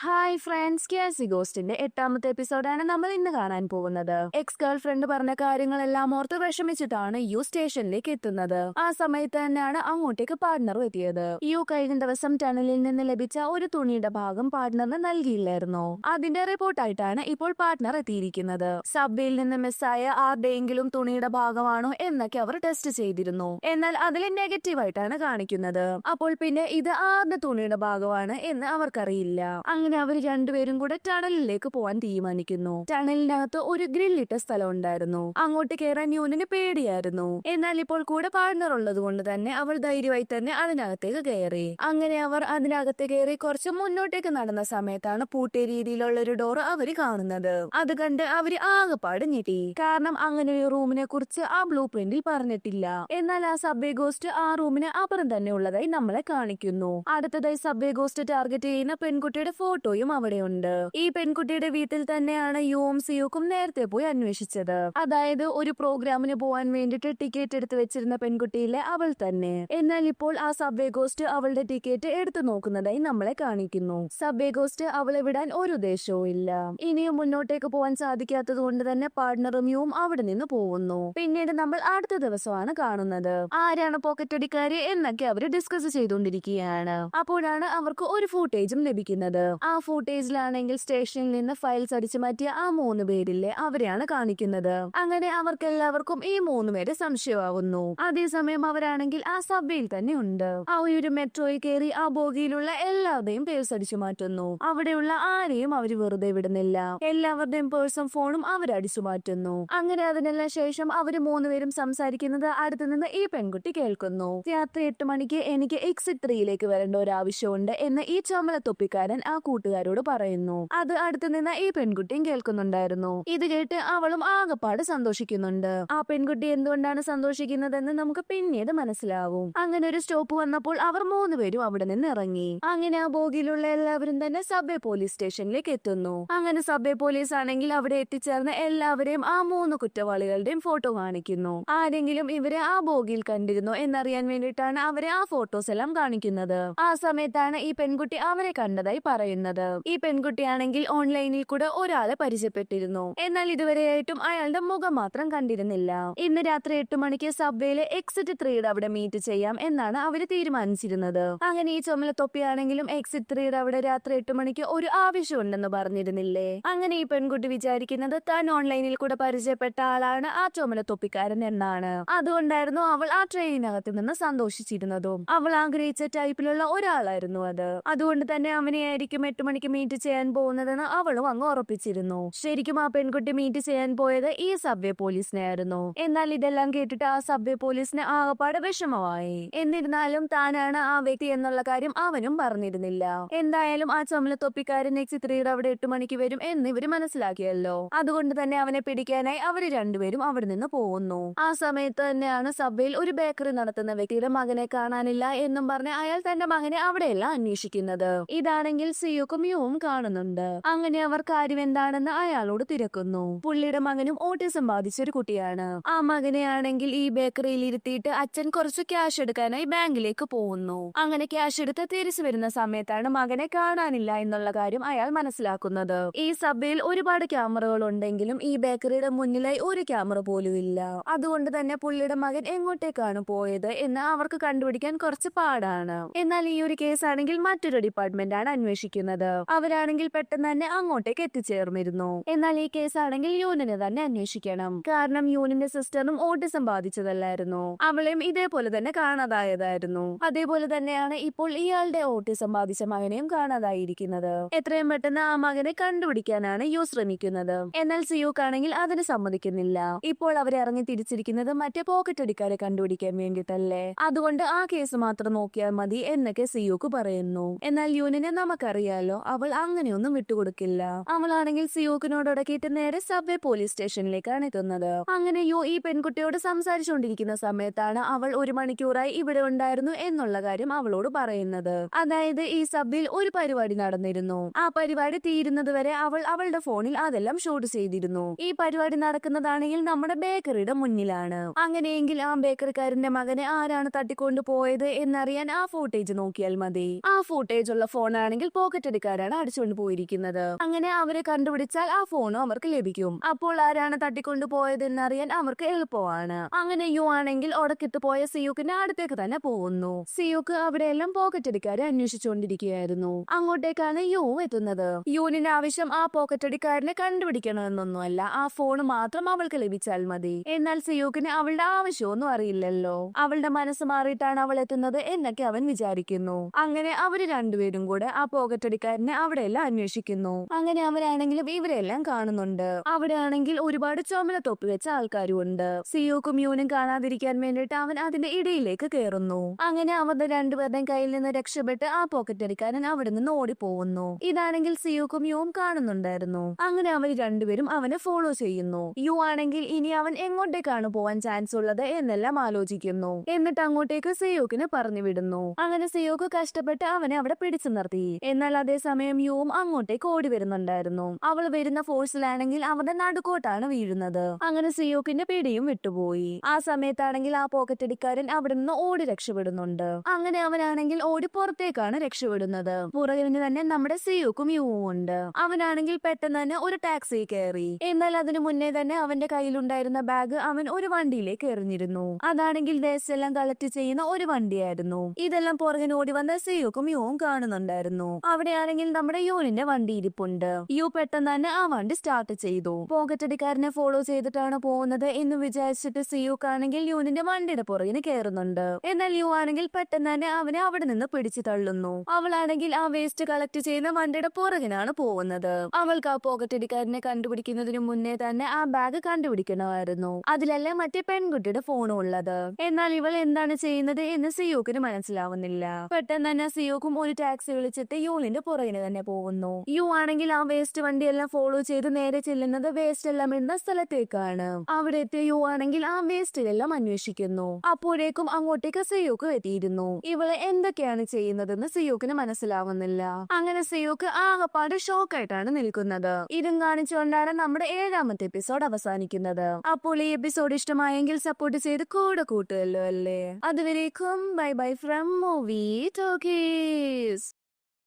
Hi friends, ക്യാസി ഗോസ്റ്റിന്റെ 8ാമത്തെ എപ്പിസോഡാണ് നമ്മൾ ഇന്ന് കാണാൻ പോകുന്നത്. എക്സ് ഗേൾ ഫ്രണ്ട് പറഞ്ഞ കാര്യങ്ങളെല്ലാം ഓർത്ത് വിഷമിച്ചിട്ടാണ് യു സ്റ്റേഷനിലേക്ക് എത്തുന്നത്. ആ സമയത്ത് തന്നെയാണ് അങ്ങോട്ടേക്ക് പാർട്ട്ണർ എത്തിയത്. യു കഴിഞ്ഞ ദിവസം ടണലിൽ നിന്ന് ലഭിച്ച ഒരു തുണിയുടെ ഭാഗം പാർട്ട്ണറിന് നൽകിയില്ലായിരുന്നു. അതിന്റെ റിപ്പോർട്ടായിട്ടാണ് ഇപ്പോൾ പാർട്ട്ണർ എത്തിയിരിക്കുന്നത്. സബ്വേയിൽ നിന്ന് മിസ്സായ ആരുടെയെങ്കിലും തുണിയുടെ ഭാഗമാണോ എന്നൊക്കെ അവർ ടെസ്റ്റ് ചെയ്തിരുന്നു. എന്നാൽ അതിൽ നെഗറ്റീവായിട്ടാണ് കാണിക്കുന്നത്. അപ്പോൾ പിന്നെ ഇത് ആരുടെ തുണിയുടെ ഭാഗമാണ് എന്ന് അവർക്കറിയില്ല. അങ്ങനെ അവർ രണ്ടുപേരും കൂടെ ടണലിലേക്ക് പോവാൻ തീരുമാനിക്കുന്നു. ടണലിനകത്ത് ഒരു ഗ്രില്ലിട്ട സ്ഥലം ഉണ്ടായിരുന്നു. അങ്ങോട്ട് കയറാൻ യൂനിന് പേടിയായിരുന്നു. എന്നാൽ ഇപ്പോൾ കൂടെ പാർട്ണർ ഉള്ളത് കൊണ്ട് തന്നെ അവൾ ധൈര്യമായി തന്നെ അതിനകത്തേക്ക് കയറി. അങ്ങനെ അവർ അതിനകത്ത് കയറി കുറച്ച് മുന്നോട്ടേക്ക് നടന്ന സമയത്താണ് പൂട്ടിയ രീതിയിലുള്ള ഒരു ഡോർ അവർ കാണുന്നത്. അത് കണ്ട് അവര് ആകെപ്പാട് ഞെട്ടി. കാരണം അങ്ങനെ ഒരു റൂമിനെ കുറിച്ച് ആ ബ്ലൂ പ്രിന്റിൽ പറഞ്ഞിട്ടില്ല. എന്നാൽ ആ സബ്വേ ഗോസ്റ്റ് ആ റൂമിന് അപ്പുറം തന്നെ ഉള്ളതായി നമ്മളെ കാണിക്കുന്നു. അടുത്തതായി സബ്വേ ഗോസ്റ്റ് ടാർഗറ്റ് ചെയ്യുന്ന പെൺകുട്ടിയുടെ ഫോട്ടോയും അവിടെയുണ്ട്. ഈ പെൺകുട്ടിയുടെ വീട്ടിൽ തന്നെയാണ് യുവും സിയുക്കും നേരത്തെ പോയി അന്വേഷിച്ചത്. അതായത് ഒരു പ്രോഗ്രാമിന് പോവാൻ വേണ്ടിട്ട് ടിക്കറ്റ് എടുത്ത് വെച്ചിരുന്ന പെൺകുട്ടിയിലെ അവൾ തന്നെ. എന്നാൽ ഇപ്പോൾ ആ സബ്വേ ഗോസ്റ്റ് അവളുടെ ടിക്കറ്റ് എടുത്തു നോക്കുന്നതായി നമ്മളെ കാണിക്കുന്നു. സബ്വേ ഗോസ്റ്റ് അവളെ വിടാൻ ഒരു ഉദ്ദേശവും ഇല്ല. ഇനിയും മുന്നോട്ടേക്ക് പോവാൻ സാധിക്കാത്തത് കൊണ്ട് തന്നെ പാർട്ട്ണറും യുവും അവിടെ നിന്ന് പോകുന്നു. പിന്നീട് നമ്മൾ അടുത്ത ദിവസമാണ് കാണുന്നത്. ആരാണ് പോക്കറ്റ് അടിക്കാര് എന്നൊക്കെ അവർ ഡിസ്കസ് ചെയ്തുകൊണ്ടിരിക്കുകയാണ്. അപ്പോഴാണ് അവർക്ക് ഒരു ഫൂട്ടേജും ലഭിക്കുന്നത്. ആ ഫൂട്ടേജിലാണെങ്കിൽ സ്റ്റേഷനിൽ നിന്ന് ഫയൽസ് അടിച്ചു മാറ്റിയ ആ 3 പേരില്ലേ അവരെയാണ് കാണിക്കുന്നത്. അങ്ങനെ അവർക്കെല്ലാവർക്കും ഈ 3 പേര് സംശയമാവുന്നു. അതേസമയം അവരാണെങ്കിൽ ആ സബ്വേയിൽ തന്നെ ഉണ്ട്. ആ ഒരു മെട്രോയിൽ കയറി ആ ബോഗിയിലുള്ള എല്ലാവരുടെയും പേഴ്സ് അടിച്ചു മാറ്റുന്നു. അവിടെയുള്ള ആരെയും അവര് വെറുതെ വിടുന്നില്ല. എല്ലാവരുടെയും പേഴ്സും ഫോണും അവരടിച്ചു മാറ്റുന്നു. അങ്ങനെ അതിനെല്ലാം ശേഷം അവര് 3 പേരും സംസാരിക്കുന്നത് അടുത്ത് നിന്ന് ഈ പെൺകുട്ടി കേൾക്കുന്നു. രാത്രി 8 മണിക്ക് എനിക്ക് എക്സിറ്റ് 3യിലേക്ക് വരേണ്ട ഒരു ആവശ്യമുണ്ട് എന്ന് ഈ ചുമല തൊപ്പിക്കാരൻ ആ കൂട്ടുകാരോട് പറയുന്നു. അത് അടുത്ത് നിന്ന് ഈ പെൺകുട്ടിയും കേൾക്കുന്നുണ്ടായിരുന്നു. ഇത് കേട്ട് അവളും ആകെപ്പാട് സന്തോഷിക്കുന്നുണ്ട്. ആ പെൺകുട്ടി എന്തുകൊണ്ടാണ് സന്തോഷിക്കുന്നതെന്ന് നമുക്ക് പിന്നീട് മനസ്സിലാവും. അങ്ങനെ ഒരു സ്റ്റോപ്പ് വന്നപ്പോൾ അവർ 3 പേരും അവിടെ നിന്ന് ഇറങ്ങി. അങ്ങനെ ആ ബോഗിയിലുള്ള എല്ലാവരും തന്നെ സബ്വേ പോലീസ് സ്റ്റേഷനിലേക്ക് എത്തുന്നു. അങ്ങനെ സബ്വേ പോലീസ് ആണെങ്കിൽ അവിടെ എത്തിച്ചേർന്ന എല്ലാവരെയും ആ 3 കുറ്റവാളികളുടെയും ഫോട്ടോ കാണിക്കുന്നു. ആരെങ്കിലും ഇവരെ ആ ബോഗിയിൽ കണ്ടിരുന്നോ എന്നറിയാൻ വേണ്ടിയിട്ടാണ് അവരെ ആ ഫോട്ടോസ് എല്ലാം കാണിക്കുന്നത്. ആ സമയത്താണ് ഈ പെൺകുട്ടി അവരെ കണ്ടതായി പറയുന്നത്. ഈ പെൺകുട്ടിയാണെങ്കിൽ ഓൺലൈനിൽ കൂടെ ഒരാളെ പരിചയപ്പെട്ടിരുന്നു. എന്നാൽ ഇതുവരെയായിട്ടും അയാളുടെ മുഖം മാത്രം കണ്ടിരുന്നില്ല. ഇന്ന് രാത്രി 8 മണിക്ക് സബ്വേയിലെ എക്സിറ്റ് 3യുടെ അവിടെ മീറ്റ് ചെയ്യാം എന്നാണ് അവര് തീരുമാനിച്ചിരുന്നത്. അങ്ങനെ ഈ ചുമല തൊപ്പിയാണെങ്കിലും എക്സിറ്റ് 3യുടെ അവിടെ രാത്രി 8 മണിക്ക് ഒരു ആവശ്യമുണ്ടെന്ന് പറഞ്ഞിരുന്നില്ലേ. അങ്ങനെ ഈ പെൺകുട്ടി വിചാരിക്കുന്നത് താൻ ഓൺലൈനിൽ കൂടെ പരിചയപ്പെട്ട ആളാണ് ആ ചുമല തൊപ്പിക്കാരൻ എന്നാണ്. അതുകൊണ്ടായിരുന്നു അവൾ ആ ട്രെയിനകത്ത് നിന്ന് സന്തോഷിച്ചിരുന്നതും. അവൾ ആഗ്രഹിച്ച ടൈപ്പിലുള്ള ഒരാളായിരുന്നു അത്. അതുകൊണ്ട് തന്നെ അവനെയായിരിക്കും 8 മണിക്ക് മീറ്റ് ചെയ്യാൻ പോകുന്നതെന്ന് അവളും അങ്ങ് ഉറപ്പിച്ചിരുന്നു. ശരിക്കും ആ പെൺകുട്ടി മീറ്റ് ചെയ്യാൻ പോയത് ഈ സബ്വേ പോലീസിനെയായിരുന്നു. എന്നാൽ ഇതെല്ലാം കേട്ടിട്ട് ആ സബ്വേ പോലീസിന് ആകപ്പാട് വിഷമമായി. എന്നിരുന്നാലും താനാണ് ആ വ്യക്തി എന്നുള്ള കാര്യം അവനും പറഞ്ഞിരുന്നില്ല. എന്തായാലും ആ ചുമല തൊപ്പിക്കാരൻ എക്സിറ്റ് 3യുടെ അവിടെ 8 മണിക്ക് വരും എന്ന് ഇവര് മനസ്സിലാക്കിയല്ലോ. അതുകൊണ്ട് തന്നെ അവനെ പിടിക്കാനായി അവര് രണ്ടുപേരും അവിടെ നിന്ന് പോകുന്നു. ആ സമയത്ത് തന്നെയാണ് സബ്വേയിൽ ഒരു ബേക്കറി നടത്തുന്ന വ്യക്തിയുടെ മകനെ കാണാനില്ല എന്നും പറഞ്ഞ് അയാൾ തന്റെ മകനെ അവിടെയെല്ലാം അന്വേഷിക്കുന്നത്. ഇതാണെങ്കിൽ സിയുക്കും യുവും കാണുന്നുണ്ട്. അങ്ങനെ അവർ കാര്യം എന്താണെന്ന് അയാളോട് തിരക്കുന്നു. പുള്ളിയുടെ മകനും ഓട്ടിസം ബാധിച്ച ഒരു കുട്ടിയാണ്. ആ മകനെ ആണെങ്കിൽ ഈ ബേക്കറിയിൽ ഇരുത്തിയിട്ട് അച്ഛൻ കുറച്ച് ക്യാഷ് എടുക്കാനായി ബാങ്കിലേക്ക് പോകുന്നു. അങ്ങനെ ക്യാഷ് എടുത്ത് തിരിച്ചു വരുന്ന സമയത്താണ് മകനെ കാണാനില്ല എന്നുള്ള കാര്യം അയാൾ മനസ്സിലാക്കുന്നത്. ഈ സബ്വേയിൽ ഒരുപാട് ക്യാമറകൾ ഉണ്ടെങ്കിലും ഈ ബേക്കറിയുടെ മുന്നിലായി ഒരു ക്യാമറ പോലും ഇല്ല. അതുകൊണ്ട് തന്നെ പുള്ളിയുടെ മകൻ എങ്ങോട്ടേക്കാണ് പോയത് എന്ന് അവർക്ക് കണ്ടുപിടിക്കാൻ കുറച്ച് പാടാണ്. എന്നാൽ ഈ ഒരു കേസ് ആണെങ്കിൽ മറ്റൊരു ഡിപ്പാർട്ട്മെന്റ് ആണ് അന്വേഷിക്കുന്നത്. അവരാണെങ്കിൽ പെട്ടെന്ന് തന്നെ അങ്ങോട്ടേക്ക് എത്തിച്ചേർന്നിരുന്നു. എന്നാൽ ഈ കേസ് ആണെങ്കിൽ യൂനിനെ തന്നെ അന്വേഷിക്കണം. കാരണം യൂനിന്റെ സിസ്റ്ററിനും ഓട്ടിസം ബാധിച്ചതല്ലായിരുന്നു. അവളെയും ഇതേപോലെ തന്നെ കാണാതായതായിരുന്നു. അതേപോലെ തന്നെയാണ് ഇപ്പോൾ ഇയാളുടെ ഓട്ടിസം ബാധിച്ച മകനെയും കാണാതായിരിക്കുന്നത്. എത്രയും പെട്ടെന്ന് ആ മകനെ കണ്ടുപിടിക്കാനാണ് യു ശ്രമിക്കുന്നത്. എന്നാൽ സിയുക്കാണെങ്കിൽ അതിന് സമ്മതിക്കുന്നില്ല. ഇപ്പോൾ അവരെ ഇറങ്ങി തിരിച്ചിരിക്കുന്നത് മറ്റേ പോക്കറ്റ് അടിക്കാരെ കണ്ടുപിടിക്കാൻ വേണ്ടിയിട്ടല്ലേ. അതുകൊണ്ട് ആ കേസ് മാത്രം നോക്കിയാൽ മതി എന്നൊക്കെ സിയുക്ക് പറയുന്നു. എന്നാൽ യൂനിനെ നമുക്കറിയാലോ, അവൾ അങ്ങനെയൊന്നും വിട്ടുകൊടുക്കില്ല. അവളാണെങ്കിൽ സിയൂക്കിനോട് ഉടക്കിയിട്ട് നേരെ സബ്വേ പോലീസ് സ്റ്റേഷനിലേക്കാണ് എത്തുന്നത്. അങ്ങനെ യു ഈ പെൺകുട്ടിയോട് സംസാരിച്ചുകൊണ്ടിരിക്കുന്ന സമയത്താണ് അവൾ 1 മണിക്കൂറായി ഇവിടെ ഉണ്ടായിരുന്നു എന്നുള്ള കാര്യം അവളോട് പറയുന്നത്. അതായത് ഈ സബ്വേയിൽ ഒരു പരിപാടി നടന്നിരുന്നു. ആ പരിപാടി തീരുന്നത് വരെ അവൾ അവളുടെ ഫോണിൽ അതെല്ലാം ഷൂട്ട് ചെയ്തിരുന്നു. ഈ പരിപാടി നടക്കുന്നതാണെങ്കിൽ നമ്മുടെ ബേക്കറിയുടെ മുന്നിലാണ്. അങ്ങനെയെങ്കിൽ ആ ബേക്കറിക്കാരന്റെ മകനെ ആരാണ് തട്ടിക്കൊണ്ടു പോയത് എന്നറിയാൻ ആ ഫൂട്ടേജ് നോക്കിയാൽ മതി. ആ ഫൂട്ടേജ് ഉള്ള ഫോണാണെങ്കിൽ പോക്കറ്റ് പോക്കറ്റടിക്കാരാണ് അടിച്ചുകൊണ്ട് പോയിരിക്കുന്നത്. അങ്ങനെ അവരെ കണ്ടുപിടിച്ചാൽ ആ ഫോണും അവർക്ക് ലഭിക്കും. അപ്പോൾ ആരാണ് തട്ടിക്കൊണ്ടു പോയതെന്നറിയാൻ അവർക്ക് എളുപ്പമാണ്. അങ്ങനെ യു ആണെങ്കിൽ ഒടക്കിട്ട് പോയ സിയൂക്കിന്റെ അടുത്തേക്ക് തന്നെ പോകുന്നു. സിയൂക്ക് അവിടെയെല്ലാം പോക്കറ്റടിക്കാരെ അന്വേഷിച്ചുകൊണ്ടിരിക്കുകയായിരുന്നു. അങ്ങോട്ടേക്കാണ് യു എത്തുന്നത്. യുവിന്റെ ആവശ്യം ആ പോക്കറ്റടിക്കാരനെ കണ്ടുപിടിക്കണമെന്നൊന്നുമല്ല, ആ ഫോൺ മാത്രം അവൾക്ക് ലഭിച്ചാൽ മതി. എന്നാൽ സിയൂക്കിന് അവളുടെ ആവശ്യമൊന്നും അറിയില്ലല്ലോ. അവളുടെ മനസ്സ് മാറിയിട്ടാണ് അവൾ എത്തുന്നത് എന്നൊക്കെ അവൻ വിചാരിക്കുന്നു. അങ്ങനെ അവര് രണ്ടുപേരും കൂടെ ആ പോക്കറ്റടിക്കാരനെ അവിടെയെല്ലാം അന്വേഷിക്കുന്നു. അങ്ങനെ അവരാണെങ്കിലും ഇവരെല്ലാം കാണുന്നുണ്ട്. അവിടെ ആണെങ്കിൽ ഒരുപാട് ചുമല തൊപ്പി വെച്ച ആൾക്കാരും ഉണ്ട്. സിയൂക്കും യുനും കാണാതിരിക്കാൻ വേണ്ടിയിട്ട് അവൻ അതിന്റെ ഇടയിലേക്ക് കയറുന്നു. അങ്ങനെ അവരുടെ രണ്ടുപേരുടെയും കയ്യിൽ നിന്ന് രക്ഷപ്പെട്ട് ആ പോക്കറ്റടിക്കാരൻ അവിടെ നിന്ന് ഓടിപ്പോകുന്നു. ഇതാണെങ്കിൽ സിയൂക്കും യുവും കാണുന്നുണ്ടായിരുന്നു. അങ്ങനെ അവർ രണ്ടുപേരും അവനെ ഫോളോ ചെയ്യുന്നു. യു ആണെങ്കിൽ ഇനി അവൻ എങ്ങോട്ടേക്കാണ് പോവാൻ ചാൻസ് ഉള്ളത് എന്നെല്ലാം ആലോചിക്കുന്നു. എന്നിട്ട് അങ്ങോട്ടേക്ക് സിയൂക്കിനെ പറഞ്ഞു വിടുന്നു. അങ്ങനെ സിയൂക്ക് കഷ്ടപ്പെട്ട് അവനെ അവിടെ പിടിച്ചു നിർത്തി. എന്നാൽ അതേസമയം യുവും അങ്ങോട്ടേക്ക് ഓടി വരുന്നുണ്ടായിരുന്നു. അവൾ വരുന്ന ഫോഴ്സിലാണെങ്കിൽ അവരുടെ നടുക്കോട്ടാണ് വീഴുന്നത്. അങ്ങനെ സിയൂക്കിന്റെ പിടിയും വിട്ടുപോയി. ആ സമയത്താണെങ്കിൽ ആ പോക്കറ്റടിക്കാരൻ അവിടെ നിന്ന് ഓടി രക്ഷപ്പെടുന്നുണ്ട്. അങ്ങനെ അവനാണെങ്കിൽ ഓടി പുറത്തേക്കാണ് രക്ഷപ്പെടുന്നത്. പുറകിൽ തന്നെ നമ്മുടെ സിയൂക്കും യുവും ഉണ്ട്. അവനാണെങ്കിൽ പെട്ടെന്ന് തന്നെ ഒരു ടാക്സി കയറി. എന്നാൽ അതിനു മുന്നേ തന്നെ അവന്റെ കയ്യിലുണ്ടായിരുന്ന ബാഗ് അവൻ ഒരു വണ്ടിയിലേക്ക് എറിഞ്ഞിരുന്നു. അതാണെങ്കിൽ വേസ്റ്റ് എല്ലാം കളക്ട് ചെയ്യുന്ന ഒരു വണ്ടിയായിരുന്നു. ഇതെല്ലാം പുറകിന് ഓടി വന്ന സിയൂക്കും യുവും കാണുന്നുണ്ടായിരുന്നു. അവിടെയാണെങ്കിൽ നമ്മുടെ യൂനിന്റെ വണ്ടി ഇരിപ്പുണ്ട്. യു പെട്ടെന്ന് തന്നെ ആ വണ്ടി സ്റ്റാർട്ട് ചെയ്തു. പോക്കറ്റടിക്കാരനെ ഫോളോ ചെയ്തിട്ടാണ് പോകുന്നത് എന്ന് വിചാരിച്ചിട്ട് സിയൂക്ക് ആണെങ്കിൽ യൂനിന്റെ വണ്ടിയുടെ പുറകിന് കയറുന്നുണ്ട്. എന്നാൽ യു ആണെങ്കിൽ പെട്ടെന്ന് തന്നെ അവനെ അവിടെ നിന്ന് പിടിച്ചു തള്ളുന്നു. അവളാണെങ്കിൽ ആ വേസ്റ്റ് കളക്ട് ചെയ്യുന്ന വണ്ടിയുടെ പുറകിനാണ് പോകുന്നത്. അവൾക്ക് ആ പോക്കറ്റടിക്കാരനെ കണ്ടുപിടിക്കുന്നതിന് മുന്നേ തന്നെ ആ ബാഗ് കണ്ടുപിടിക്കണമായിരുന്നു. അതിലല്ല മറ്റേ പെൺകുട്ടിയുടെ ഫോണും ഉള്ളത്. എന്നാൽ ഇവൾ എന്താണ് ചെയ്യുന്നത് എന്ന് സിയൂക്കിന് മനസ്സിലാവുന്നില്ല. പെട്ടെന്ന് തന്നെ സിയൂക്കും ഒരു ടാക്സി വിളിച്ചിട്ട് യൂണിന്റെ പുറകിന് തന്നെ പോകുന്നു. യു ആണെങ്കിൽ ആ വേസ്റ്റ് വണ്ടിയെല്ലാം ഫോളോ ചെയ്ത് നേരെ ചെല്ലുന്നത് വേസ്റ്റ് എല്ലാം ഇടുന്ന സ്ഥലത്തേക്കാണ്. അവിടെ എത്തിയ യു ആണെങ്കിൽ ആ വേസ്റ്റിലെല്ലാം അന്വേഷിക്കുന്നു. അപ്പോഴേക്കും അങ്ങോട്ടേക്ക് സിയൂക്ക് എത്തിയിരുന്നു. ഇവള് എന്തൊക്കെയാണ് ചെയ്യുന്നതെന്ന് സിയൂക്കിന് മനസ്സിലാവുന്നില്ല. അങ്ങനെ സിയൂക്ക് ആകപ്പാട് ഷോക്കായിട്ടാണ് നിൽക്കുന്നത്. ഇതും കാണിച്ചുകൊണ്ടാണ് നമ്മുടെ 7ാമത്തെ എപ്പിസോഡ് അവസാനിക്കുന്നത്. അപ്പോൾ ഈ എപ്പിസോഡ് ഇഷ്ടമായെങ്കിൽ സപ്പോർട്ട് ചെയ്ത് കൂടെ കൂട്ടുമല്ലോ അല്ലേ. അതുവരേക്കും bye bye from movie talkies.